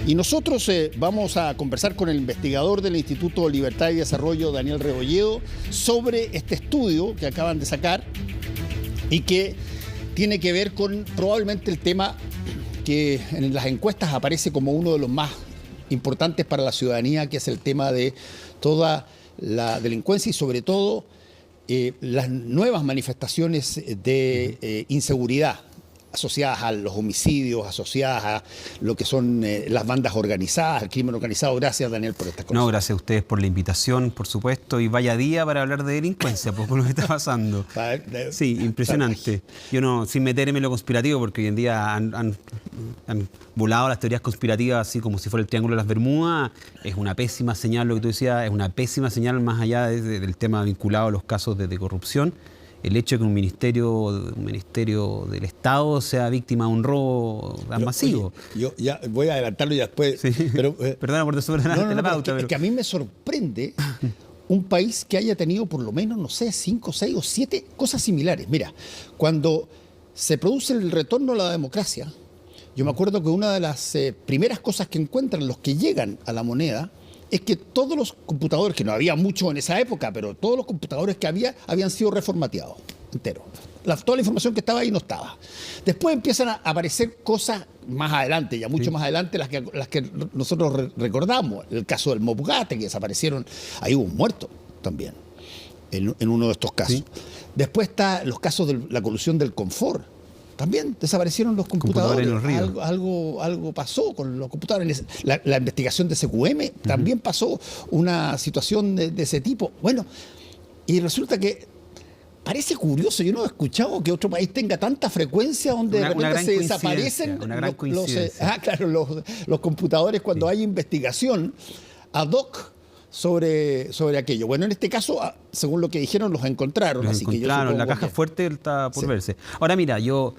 Y nosotros vamos a conversar con el investigador del Instituto Libertad y Desarrollo, Daniel Rebolledo, sobre este estudio que acaban de sacar y que tiene que ver con probablemente el tema que en las encuestas aparece como uno de los más importantes para la ciudadanía, que es el tema de toda la delincuencia y sobre todo las nuevas manifestaciones de inseguridad asociadas a los homicidios, asociadas a lo que son las bandas organizadas, el crimen organizado. Gracias, Daniel, por esta cosa. No, gracias a ustedes por la invitación, por supuesto, y vaya día para hablar de delincuencia, por lo que está pasando. Sí, impresionante. Yo no, sin meterme en lo conspirativo, porque hoy en día han volado las teorías conspirativas así como si fuera el Triángulo de las Bermudas. Es una pésima señal, lo que tú decías, es una pésima señal más allá del tema vinculado a los casos de corrupción. El hecho de que un ministerio del Estado sea víctima de un robo tan masivo. Yo ya voy a adelantarlo y después... Sí. Pero, perdona por desordenarte la pauta. Es que a mí me sorprende un país que haya tenido por lo menos, no sé, 5, 6 o 7 cosas similares. Mira, cuando se produce el retorno a la democracia, yo me acuerdo que una de las primeras cosas que encuentran los que llegan a la moneda es que todos los computadores, que no había mucho en esa época, pero todos los computadores que habían sido reformateados, enteros. Toda la información que estaba ahí no estaba. Después empiezan a aparecer cosas más adelante, ya mucho más adelante, las que nosotros recordamos. El caso del Mopgate, que desaparecieron, ahí hubo un muerto también, en uno de estos casos. Sí. Después está los casos de la colusión del Confort. También desaparecieron los computadores. Algo pasó con los computadores. La investigación de SQM también pasó una situación de ese tipo. Bueno, y resulta que parece curioso. Yo no he escuchado que otro país tenga tanta frecuencia donde de repente se desaparecen los computadores cuando hay investigación ad hoc sobre aquello. Bueno, en este caso, según lo que dijeron, los encontraron. La caja fuerte está por verse. Ahora mira, yo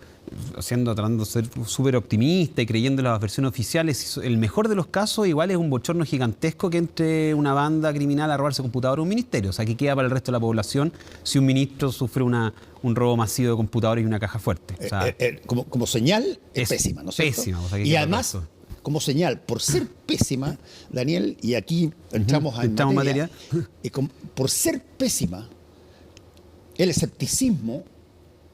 tratando de ser súper optimista y creyendo en las versiones oficiales, el mejor de los casos igual es un bochorno gigantesco que entre una banda criminal a robarse computadores a un ministerio. O sea, que queda para el resto de la población si un ministro sufre un robo masivo de computadores y una caja fuerte. O sea, como señal es pésima, ¿no es cierto? Pésima. O sea, y además, como señal, por ser pésima, Daniel, y aquí entramos en materia, por ser pésima, el escepticismo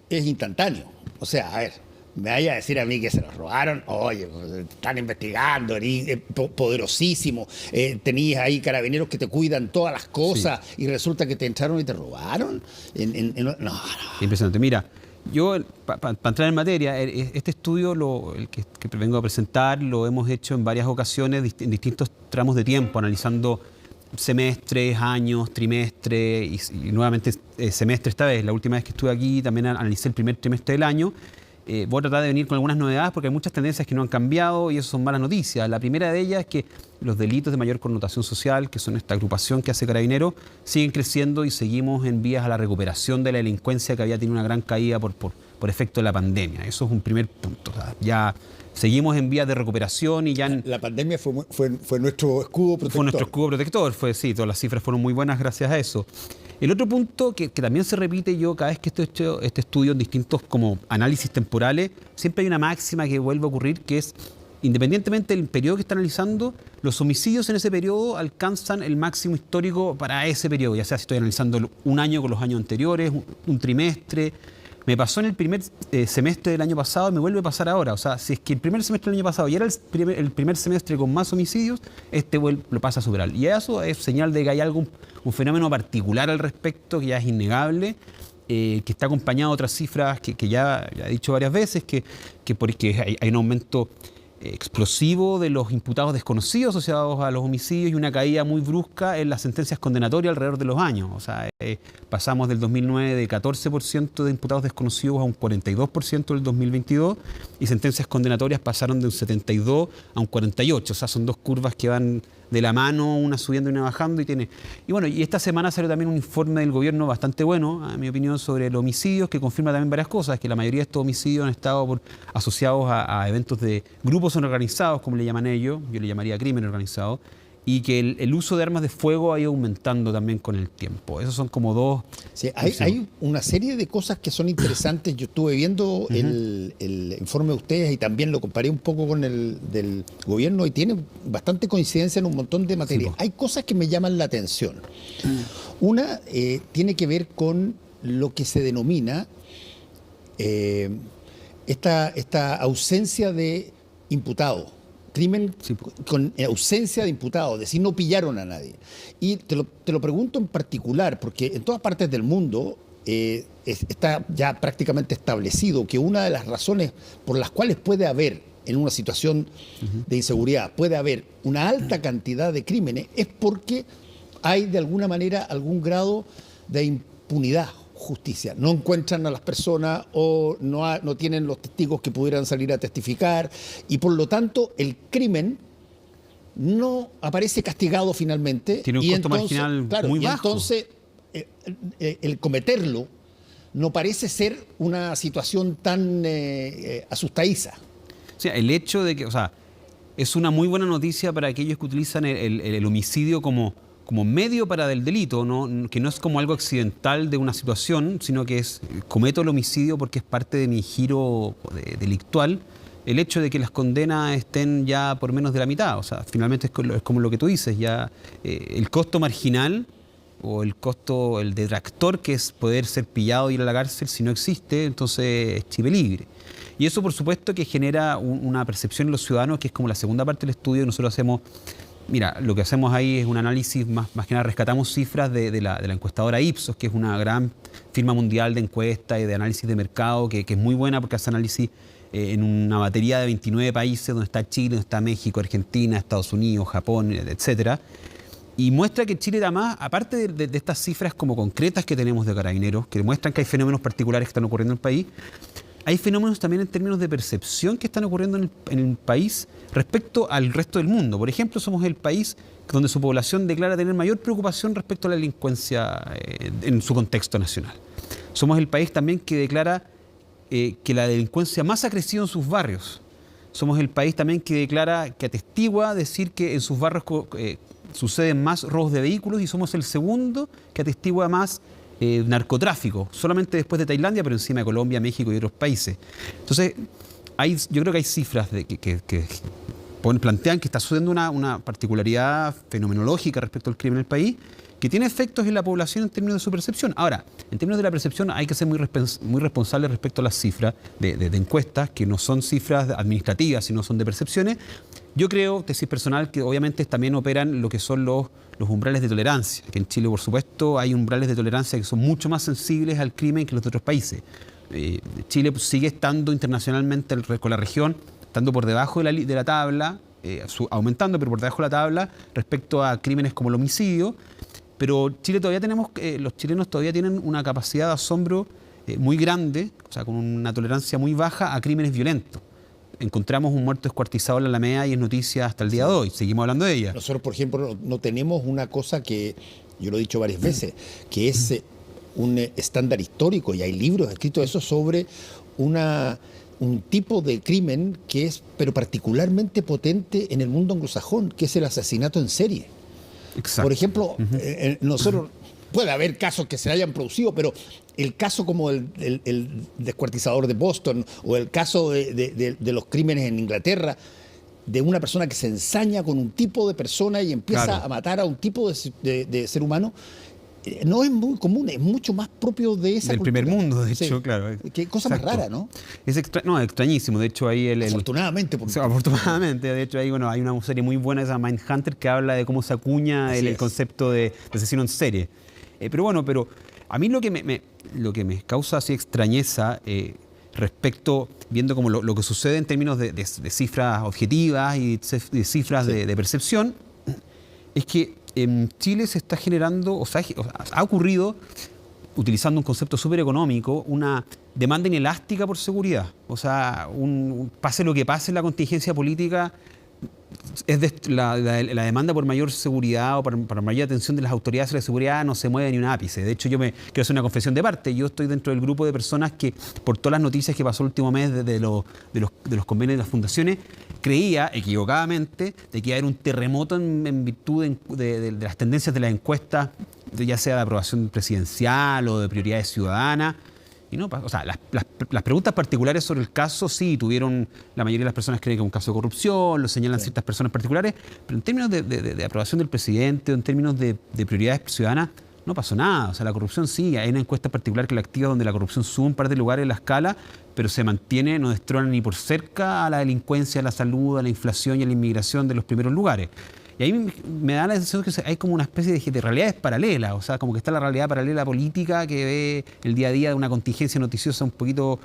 es instantáneo. O sea, a ver, me vaya a decir a mí que se los robaron, oye, están investigando, poderosísimo, tenías ahí carabineros que te cuidan todas las cosas y resulta que te entraron y te robaron. No. Impresionante. Mira, yo, para entrar en materia, este estudio, el que vengo a presentar, lo hemos hecho en varias ocasiones, en distintos tramos de tiempo, analizando semestres, años, trimestres y nuevamente semestre esta vez. La última vez que estuve aquí también analicé el primer trimestre del año. Voy a tratar de venir con algunas novedades porque hay muchas tendencias que no han cambiado y eso son malas noticias. La primera de ellas es que los delitos de mayor connotación social, que son esta agrupación que hace Carabineros, siguen creciendo y seguimos en vías a la recuperación de la delincuencia que había tenido una gran caída por efecto de la pandemia. Eso es un primer punto. O sea, ya seguimos en vías de recuperación y ya... La pandemia fue nuestro escudo protector. Fue nuestro escudo protector, sí, todas las cifras fueron muy buenas gracias a eso. El otro punto que también se repite yo cada vez que este estudio en distintos como análisis temporales, siempre hay una máxima que vuelve a ocurrir, que es, independientemente del periodo que está analizando, los homicidios en ese periodo alcanzan el máximo histórico para ese periodo, ya sea si estoy analizando un año con los años anteriores, un trimestre. Me pasó en el primer semestre del año pasado y me vuelve a pasar ahora. O sea, si es que el primer semestre del año pasado ya era el primer semestre con más homicidios, lo pasa a superar. Y eso es señal de que hay un fenómeno particular al respecto, que ya es innegable, que está acompañado de otras cifras que ya he dicho varias veces, que hay un aumento explosivo de los imputados desconocidos asociados a los homicidios y una caída muy brusca en las sentencias condenatorias alrededor de los años. O sea, pasamos del 2009 de 14% de imputados desconocidos a un 42% del 2022 y sentencias condenatorias pasaron de un 72 a un 48. O sea, son dos curvas que van de la mano, una subiendo y una bajando. Y esta semana salió también un informe del gobierno bastante bueno, a mi opinión, sobre los homicidios, que confirma también varias cosas, que la mayoría de estos homicidios han estado asociados a eventos de grupos organizados, como le llaman ellos, yo le llamaría crimen organizado, y que el uso de armas de fuego ha ido aumentando también con el tiempo. Esos son como dos... Sí, hay una serie de cosas que son interesantes. Yo estuve viendo el informe de ustedes y también lo comparé un poco con el del gobierno y tiene bastante coincidencia en un montón de materias. Hay cosas que me llaman la atención. Una tiene que ver con lo que se denomina esta ausencia de imputado. Crimen con ausencia de imputado, es decir, no pillaron a nadie. Y te lo pregunto en particular, porque en todas partes del mundo está ya prácticamente establecido que una de las razones por las cuales puede haber, en una situación de inseguridad, puede haber una alta cantidad de crímenes, es porque hay de alguna manera algún grado de impunidad. Justicia. No encuentran a las personas o no tienen los testigos que pudieran salir a testificar y por lo tanto el crimen no aparece castigado finalmente. Tiene un costo marginal muy bajo. Entonces el cometerlo no parece ser una situación tan asustadiza. O sea, el hecho de que, o sea, es una muy buena noticia para aquellos que utilizan el homicidio como medio para el delito, que no es como algo accidental de una situación, sino que cometo el homicidio porque es parte de mi giro delictual. El hecho de que las condenas estén ya por menos de la mitad, o sea, finalmente es como lo que tú dices, ya el costo marginal o el costo, el detractor, que es poder ser pillado y ir a la cárcel, si no existe, entonces es Chile libre. Y eso, por supuesto, que genera una percepción en los ciudadanos, que es como la segunda parte del estudio que nosotros hacemos. Mira, lo que hacemos ahí es un análisis, más que nada rescatamos cifras de la encuestadora Ipsos, que es una gran firma mundial de encuesta y de análisis de mercado, que es muy buena porque hace análisis en una batería de 29 países, donde está Chile, donde está México, Argentina, Estados Unidos, Japón, etcétera. Y muestra que Chile da más, aparte de estas cifras como concretas que tenemos de Carabineros, que demuestran que hay fenómenos particulares que están ocurriendo en el país, hay fenómenos también en términos de percepción que están ocurriendo en el país respecto al resto del mundo. Por ejemplo, somos el país donde su población declara tener mayor preocupación respecto a la delincuencia en su contexto nacional. Somos el país también que declara que la delincuencia más ha crecido en sus barrios. Somos el país también que declara, que atestigua decir que en sus barrios suceden más robos de vehículos y somos el segundo que atestigua más narcotráfico, solamente después de Tailandia, pero encima de Colombia, México y otros países. Entonces, yo creo que hay cifras que plantean que está sucediendo una particularidad fenomenológica respecto al crimen en el país, que tiene efectos en la población en términos de su percepción. Ahora, en términos de la percepción hay que ser muy responsables respecto a las cifras de encuestas, que no son cifras administrativas, sino son de percepciones. Yo creo, tesis personal, que obviamente también operan lo que son los umbrales de tolerancia, que en Chile, por supuesto, hay umbrales de tolerancia que son mucho más sensibles al crimen que los de otros países. Chile sigue estando internacionalmente con la región, estando por debajo de la tabla, aumentando, pero por debajo de la tabla, respecto a crímenes como el homicidio. Pero Chile todavía los chilenos todavía tienen una capacidad de asombro muy grande, o sea, con una tolerancia muy baja a crímenes violentos. Encontramos un muerto descuartizado en la Alameda y es noticia hasta el día de hoy. Seguimos hablando de ella. Nosotros, por ejemplo, no tenemos una cosa que, yo lo he dicho varias veces, que es un estándar histórico, y hay libros escritos de eso sobre un tipo de crimen que es, pero particularmente potente en el mundo anglosajón, que es el asesinato en serie. Exacto. Por ejemplo, nosotros, puede haber casos que se hayan producido, pero el caso como el descuartizador de Boston o el caso de los crímenes en Inglaterra, de una persona que se ensaña con un tipo de persona y empieza a matar a un tipo de ser humano, no es muy común, es mucho más propio de esa del cultura. primer mundo, de hecho, claro. Qué cosa más rara, ¿no? Es extrañísimo. De hecho, ahí afortunadamente. Afortunadamente. De hecho, ahí hay una serie muy buena, esa Mindhunter, que habla de cómo se acuña el concepto de asesino en serie. Pero a mí lo que me causa así extrañeza respecto, viendo como lo que sucede en términos de cifras objetivas y de cifras de percepción, es que en Chile se está generando, o sea, ha ocurrido, utilizando un concepto súper económico, una demanda inelástica por seguridad. O sea, pase lo que pase en la contingencia política, la demanda por mayor seguridad o para mayor atención de las autoridades de la seguridad no se mueve ni un ápice. De hecho, yo quiero hacer una confesión de parte. Yo estoy dentro del grupo de personas que, por todas las noticias que pasó el último mes de los convenios de las fundaciones, creía, equivocadamente, de que iba a haber un terremoto en virtud de las tendencias de las encuestas, ya sea de aprobación presidencial o de prioridades ciudadanas. Y no, o sea, las preguntas particulares sobre el caso sí tuvieron, la mayoría de las personas creen que es un caso de corrupción, lo señalan ciertas personas particulares, pero en términos de aprobación del presidente, o en términos de prioridades ciudadanas, no pasó nada. O sea, la corrupción sí, hay una encuesta particular que la activa donde la corrupción sube un par de lugares en la escala, pero se mantiene, no destrona ni por cerca a la delincuencia, a la salud, a la inflación y a la inmigración de los primeros lugares. Y ahí me da la sensación que hay como una especie de realidades paralelas, o sea, como que está la realidad paralela política que ve el día a día de una contingencia noticiosa un poquito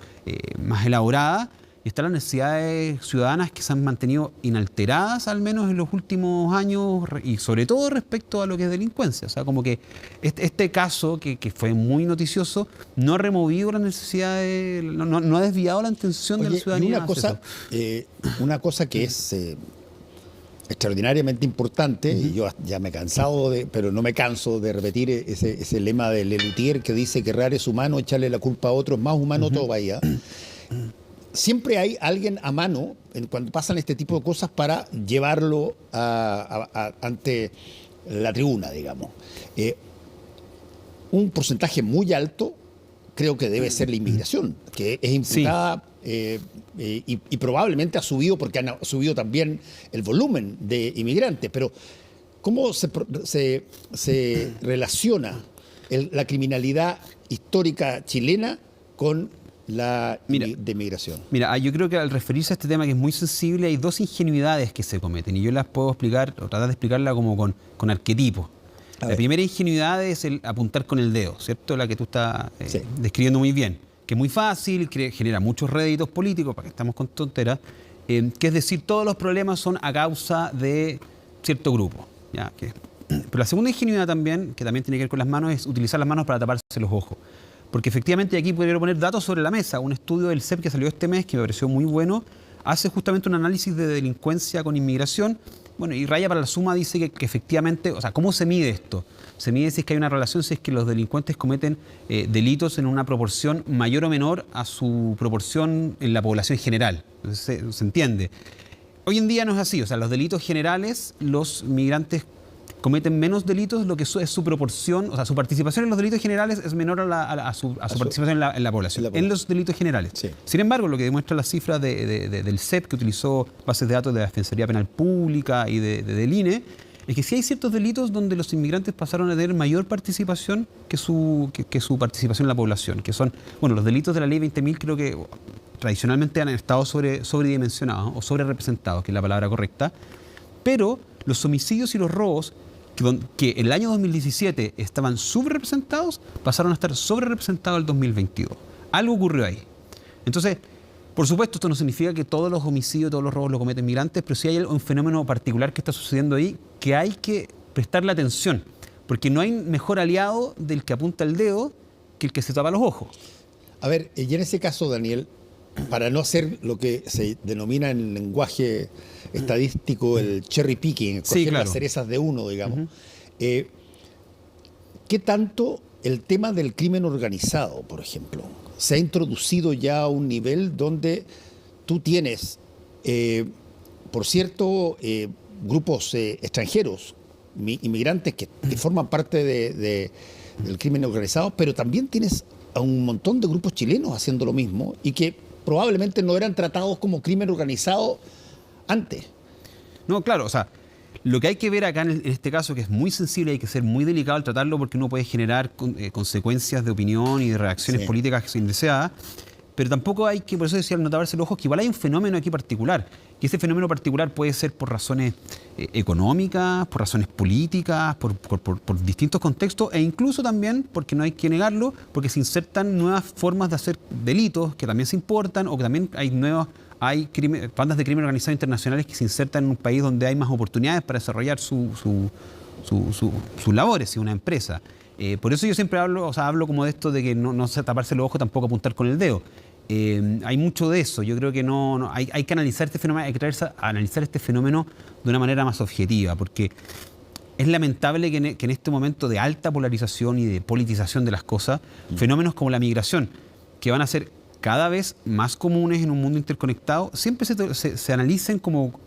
más elaborada, y están las necesidades ciudadanas que se han mantenido inalteradas, al menos en los últimos años, y sobre todo respecto a lo que es delincuencia. O sea, como que este caso, que fue muy noticioso, no ha removido las necesidades, no ha desviado la atención de la ciudadanía. Y una cosa que es extraordinariamente importante, y yo ya me he cansado pero no me canso de repetir ese lema de Lelutier que dice que errar es humano, echarle la culpa a otro es más humano todavía. Siempre hay alguien a mano cuando pasan este tipo de cosas para llevarlo ante la tribuna, digamos. Un porcentaje muy alto creo que debe ser la inmigración, que es imputada. Sí. Y probablemente ha subido porque ha subido también el volumen de inmigrantes, pero ¿cómo se relaciona la criminalidad histórica chilena con la de inmigración? Mira, yo creo que al referirse a este tema que es muy sensible hay dos ingenuidades que se cometen y yo las puedo explicar o tratar de explicarla como con arquetipos. La primera ingenuidad es el apuntar con el dedo, ¿cierto? La que tú estás describiendo muy bien, que es muy fácil, que genera muchos réditos políticos, para que estamos con tonteras, que es decir, todos los problemas son a causa de cierto grupo. ¿Ya? Pero la segunda ingenuidad también, que también tiene que ver con las manos, es utilizar las manos para taparse los ojos. Porque efectivamente aquí podría poner datos sobre la mesa. Un estudio del CEP que salió este mes, que me pareció muy bueno, hace justamente un análisis de delincuencia con inmigración. Bueno, y Raya para la Suma dice que efectivamente, o sea, ¿cómo se mide esto? Se mide si es que hay una relación, si es que los delincuentes cometen delitos en una proporción mayor o menor a su proporción en la población general. Entonces, se entiende. Hoy en día no es así, o sea, los delitos generales, los migrantes cometen menos delitos, lo que es su proporción, o sea, su participación en los delitos generales es menor a su participación en la población, en los delitos generales. Sí. Sin embargo, lo que demuestra las cifras del CEP, que utilizó bases de datos de la Defensoría Penal Pública y del INE, es que sí hay ciertos delitos donde los inmigrantes pasaron a tener mayor participación que su participación en la población, que son, bueno, los delitos de la Ley 20.000 creo que tradicionalmente han estado sobredimensionados o sobrerepresentados, que es la palabra correcta, pero los homicidios y los robos que en el año 2017 estaban subrepresentados, pasaron a estar sobrerepresentados en el 2022. Algo ocurrió ahí. Entonces, por supuesto, esto no significa que todos los homicidios, todos los robos los cometen migrantes, pero sí hay un fenómeno particular que está sucediendo ahí que hay que prestarle atención, porque no hay mejor aliado del que apunta el dedo que el que se tapa los ojos. A ver, y en ese caso, Daniel, para no hacer lo que se denomina en el lenguaje estadístico el cherry picking, coger las cerezas de uno, digamos. ¿Qué tanto el tema del crimen organizado, por ejemplo, se ha introducido ya a un nivel donde tú tienes, por cierto, grupos extranjeros, inmigrantes que forman parte del crimen organizado, pero también tienes a un montón de grupos chilenos haciendo lo mismo y que probablemente no eran tratados como crimen organizado antes? No, claro, o sea, lo que hay que ver acá en este caso, que es muy sensible, hay que ser muy delicado al tratarlo porque uno puede generar consecuencias de opinión y de reacciones políticas indeseadas, pero tampoco hay que, por eso decía, al no taparse los ojos, que igual hay un fenómeno aquí particular, que ese fenómeno particular puede ser por razones económicas, por razones políticas, por distintos contextos, e incluso también, porque no hay que negarlo, porque se insertan nuevas formas de hacer delitos que también se importan, o que también hay bandas de crimen organizado internacionales que se insertan en un país donde hay más oportunidades para desarrollar sus labores, y una empresa. Por eso yo siempre hablo como de esto de que no taparse los ojos, tampoco apuntar con el dedo. Hay mucho de eso. Yo creo que hay que analizar este fenómeno, hay que analizar este fenómeno de una manera más objetiva, porque es lamentable que en este momento de alta polarización y de politización de las cosas, fenómenos como la migración, que van a ser cada vez más comunes en un mundo interconectado, siempre se analicen como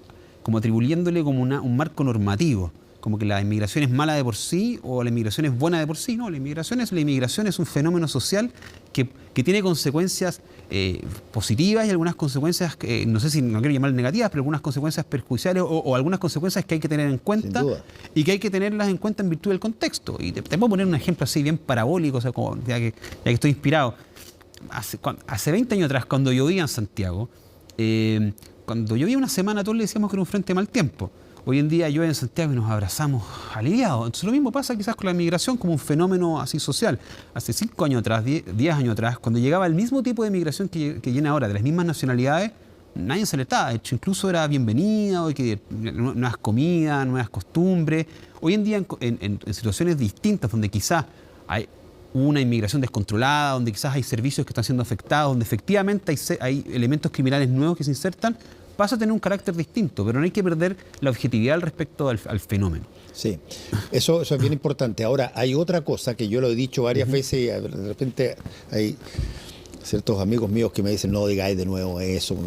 atribuyéndole como un marco normativo, como que la inmigración es mala de por sí o la inmigración es buena de por sí. No, la inmigración es un fenómeno social que tiene consecuencias positivas y algunas consecuencias, no quiero llamar negativas, pero algunas consecuencias perjudiciales o algunas consecuencias que hay que tener en cuenta y que hay que tenerlas en cuenta en virtud del contexto. Y te puedo poner un ejemplo así bien parabólico, o sea, ya que estoy inspirado. Hace 20 años atrás, cuando llovía en Santiago, cuando llovía una semana, todos le decíamos que era un frente de mal tiempo. Hoy en día llueve en Santiago y nos abrazamos aliviados. Entonces lo mismo pasa quizás con la migración como un fenómeno así social. Hace 5 años atrás, 10 años atrás, cuando llegaba el mismo tipo de migración que viene ahora, de las mismas nacionalidades, nadie se alertaba. De hecho, incluso era bienvenida, nuevas comidas, nuevas costumbres. Hoy en día, en situaciones distintas, donde quizás hay una inmigración descontrolada, donde quizás hay servicios que están siendo afectados, donde efectivamente hay elementos criminales nuevos que se insertan, pasa a tener un carácter distinto, pero no hay que perder la objetividad respecto al fenómeno. Sí, eso es bien importante. Ahora, hay otra cosa que yo lo he dicho varias veces y de repente hay ciertos amigos míos que me dicen, no digáis de nuevo eso.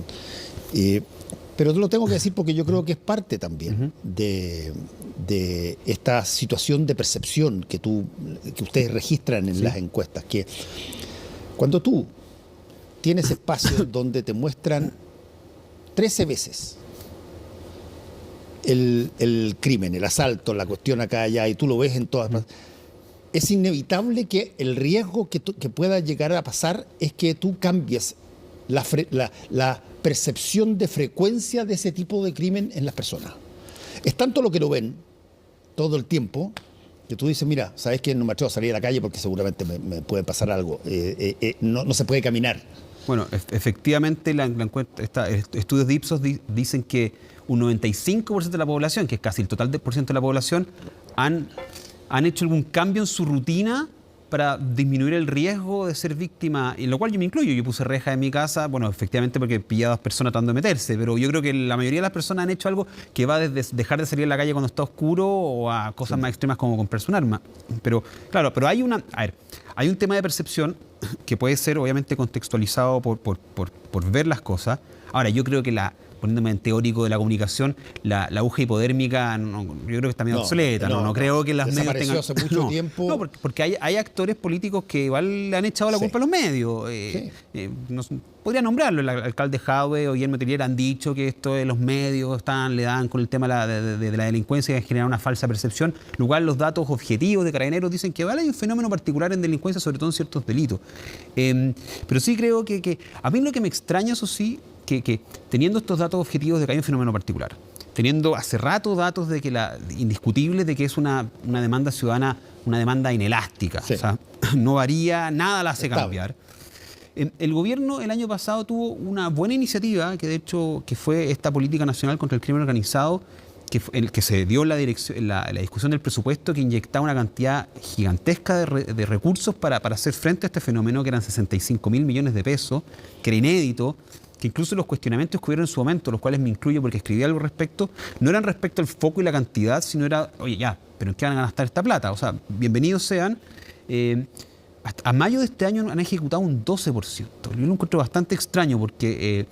Pero lo tengo que decir porque yo creo que es parte también de esta situación de percepción que ustedes registran en las encuestas, que cuando tú tienes espacios donde te muestran 13 veces el crimen, el asalto, la cuestión acá, allá, y tú lo ves en todas partes, es inevitable que el riesgo que pueda llegar a pasar es que tú cambies la percepción de frecuencia de ese tipo de crimen en las personas. Es tanto lo que lo ven todo el tiempo que tú dices, mira, ¿sabes qué? No me atrevo a salir a la calle porque seguramente me puede pasar algo. No se puede caminar. Bueno, efectivamente, estudios de Ipsos dicen que un 95% de la población, que es casi el total por ciento de la población, han hecho algún cambio en su rutina para disminuir el riesgo de ser víctima, en lo cual yo me incluyo. Yo puse reja en mi casa, bueno, efectivamente porque pillaba a 2 personas tratando de meterse, pero yo creo que la mayoría de las personas han hecho algo que va desde dejar de salir a la calle cuando está oscuro o a cosas más extremas como comprarse un arma. Pero claro, hay un tema de percepción que puede ser obviamente contextualizado por ver las cosas. Ahora, yo creo que poniéndome en teórico de la comunicación, la aguja hipodérmica yo creo que está medio obsoleta. No creo que las medios tengan... hace mucho tiempo. No, porque hay actores políticos que igual le han echado la culpa a los medios. Podría nombrarlo, el alcalde Jadwe o Guillermo Tellier han dicho que esto de los medios le dan con el tema de la delincuencia que genera una falsa percepción, lo cual los datos objetivos de Carabineros dicen que hay un fenómeno particular en delincuencia, sobre todo en ciertos delitos. Pero sí creo que a mí lo que me extraña, eso sí, que teniendo estos datos objetivos de que hay un fenómeno particular, teniendo hace rato datos de que indiscutibles de que es una demanda ciudadana, una demanda inelástica, o sea, no varía, nada la hace cambiar. El gobierno el año pasado tuvo una buena iniciativa, que de hecho que fue esta política nacional contra el crimen organizado, que se dio la discusión del presupuesto, que inyectaba una cantidad gigantesca de recursos para hacer frente a este fenómeno, que eran 65.000 millones de pesos, que era inédito, que incluso los cuestionamientos que hubieron en su momento, los cuales me incluyo porque escribí algo al respecto, no eran respecto al foco y la cantidad, sino era, oye, ya, pero ¿en qué van a gastar esta plata? O sea, bienvenidos sean. Hasta a mayo de este año han ejecutado un 12%. Yo lo encuentro bastante extraño porque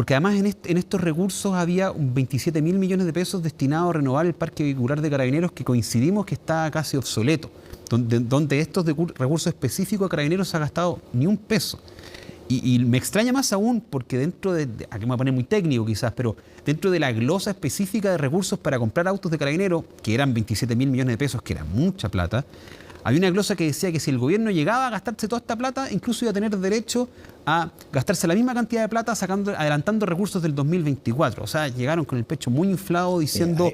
además en estos recursos había 27.000 millones de pesos destinados a renovar el parque vehicular de Carabineros, que coincidimos que está casi obsoleto, donde estos recursos específicos de Carabineros se ha gastado ni un peso. Y me extraña más aún porque dentro aquí me voy a poner muy técnico quizás, pero dentro de la glosa específica de recursos para comprar autos de Carabineros, que eran 27.000 millones de pesos, que era mucha plata, había una glosa que decía que si el gobierno llegaba a gastarse toda esta plata, incluso iba a tener derecho a gastarse la misma cantidad de plata adelantando recursos del 2024. O sea, llegaron con el pecho muy inflado diciendo...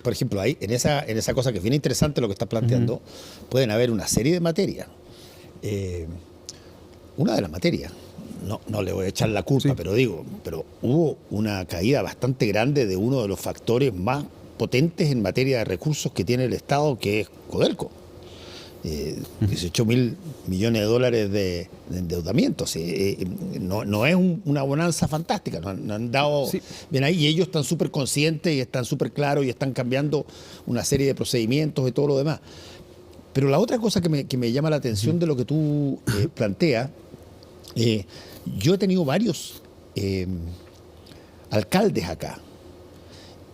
Por ejemplo, en esa cosa que es bien interesante lo que estás planteando, pueden haber una serie de materias. Una de las materias, no le voy a echar la culpa, pero hubo una caída bastante grande de uno de los factores más potentes en materia de recursos que tiene el Estado, que es Codelco. $18.000 millones de dólares de endeudamiento. No es una bonanza fantástica, nos han dado bien ahí, y ellos están súper conscientes y están súper claros y están cambiando una serie de procedimientos y todo lo demás. Pero la otra cosa que me llama la atención de lo que tú planteas, yo he tenido varios alcaldes acá,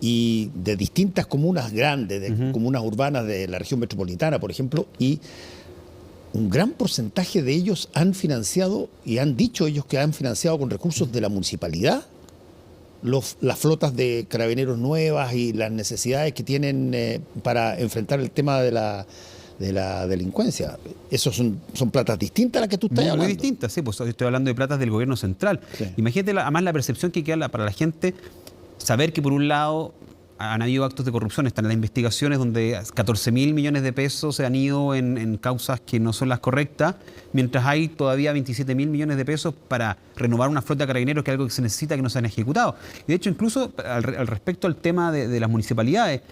y de distintas comunas grandes, de comunas urbanas de la región metropolitana, por ejemplo, y un gran porcentaje de ellos han financiado, y han dicho ellos que han financiado con recursos de la municipalidad las flotas de carabineros nuevas y las necesidades que tienen para enfrentar el tema de la delincuencia. Esos son platas distintas a las que tú estás hablando. Muy distintas, sí, pues estoy hablando de platas del gobierno central. Sí. Imagínate además la percepción que queda para la gente, saber que por un lado han habido actos de corrupción, están las investigaciones donde 14.000 millones de pesos se han ido en causas que no son las correctas, mientras hay todavía 27.000 millones de pesos para renovar una flota de carabineros, que es algo que se necesita, que no se han ejecutado. Y de hecho, incluso al respecto al tema de las municipalidades,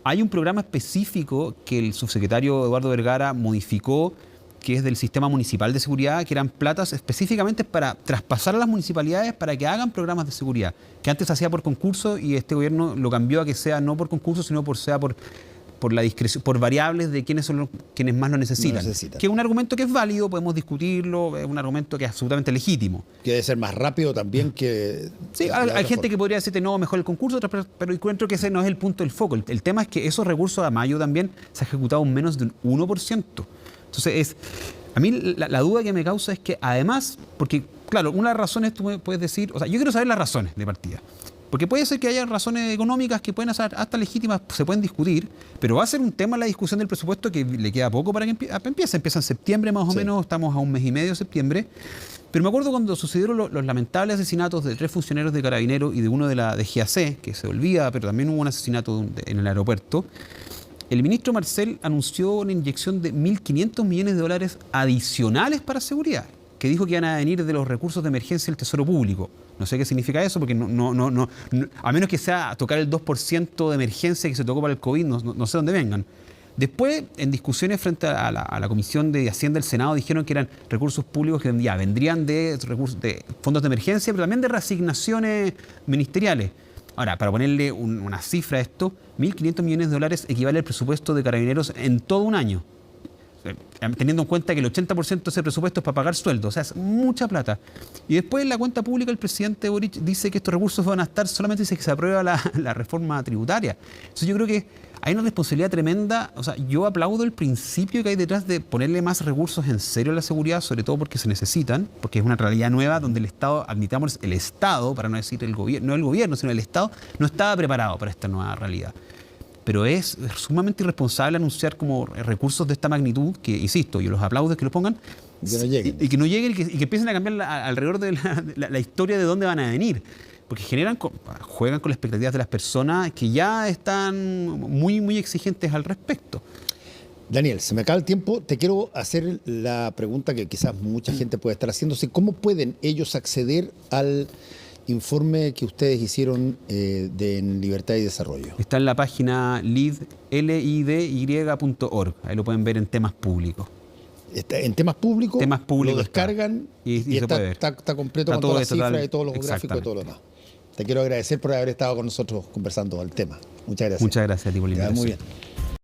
hay un programa específico que el subsecretario Eduardo Vergara modificó, que es del sistema municipal de seguridad, que eran platas específicamente para traspasar a las municipalidades para que hagan programas de seguridad, que antes se hacía por concurso, y este gobierno lo cambió a que sea no por concurso, sino por la discreción, por variables de quiénes son quienes más lo necesitan. Que es un argumento que es válido, podemos discutirlo, es un argumento que es absolutamente legítimo. Que debe ser más rápido también que... Sí, hay gente que podría decirte, no, mejor el concurso, pero encuentro que ese no es el punto del foco. El tema es que esos recursos a mayo también se han ejecutado en menos de un 1%. Entonces, a mí la duda que me causa es que además, porque claro, una de las razones tú me puedes decir, o sea, yo quiero saber las razones de partida. Porque puede ser que haya razones económicas que pueden ser hasta legítimas, se pueden discutir, pero va a ser un tema en la discusión del presupuesto que le queda poco para que empiece. Empieza en septiembre más o menos, estamos a un mes y medio de septiembre. Pero me acuerdo cuando sucedieron los lamentables asesinatos de 3 funcionarios de Carabineros y de uno de GAC, que se olvida, pero también hubo un asesinato en el aeropuerto. El ministro Marcel anunció una inyección de $1.500 millones de dólares adicionales para seguridad, que dijo que iban a venir de los recursos de emergencia del Tesoro Público. No sé qué significa eso, porque no, a menos que sea tocar el 2% de emergencia que se tocó para el COVID, no sé dónde vengan. Después, en discusiones frente a la Comisión de Hacienda del Senado, dijeron que eran recursos públicos que ya vendrían de fondos de emergencia, pero también de reasignaciones ministeriales. Ahora, para ponerle una cifra a esto, $1.500 millones de dólares equivale al presupuesto de Carabineros en todo un año. Teniendo en cuenta que el 80% de ese presupuesto es para pagar sueldos, o sea, es mucha plata. Y después en la cuenta pública el presidente Boric dice que estos recursos van a estar solamente si se aprueba la reforma tributaria. Entonces yo creo que hay una responsabilidad tremenda. O sea, yo aplaudo el principio que hay detrás de ponerle más recursos en serio a la seguridad, sobre todo porque se necesitan, porque es una realidad nueva donde el Estado, admitamos, el Estado, para no decir el gobierno, no el gobierno, sino el Estado, no estaba preparado para esta nueva realidad. Pero es sumamente irresponsable anunciar como recursos de esta magnitud, que, insisto, yo los aplaudo que lo pongan, y que no lleguen y que empiecen a cambiar alrededor de la historia de dónde van a venir. Porque juegan con las expectativas de las personas que ya están muy, muy exigentes al respecto. Daniel, se me acaba el tiempo. Te quiero hacer la pregunta que quizás mucha gente puede estar haciéndose. ¿Cómo pueden ellos acceder al informe que ustedes hicieron de Libertad y Desarrollo? Está en la página lidy.org. Ahí lo pueden ver en temas públicos. En temas públicos, lo descargan y está completo con todas las cifras y todos los gráficos y todo lo demás. Te quiero agradecer por haber estado con nosotros conversando del tema. Muchas gracias. Muchas gracias a ti por la invitación. Muy bien.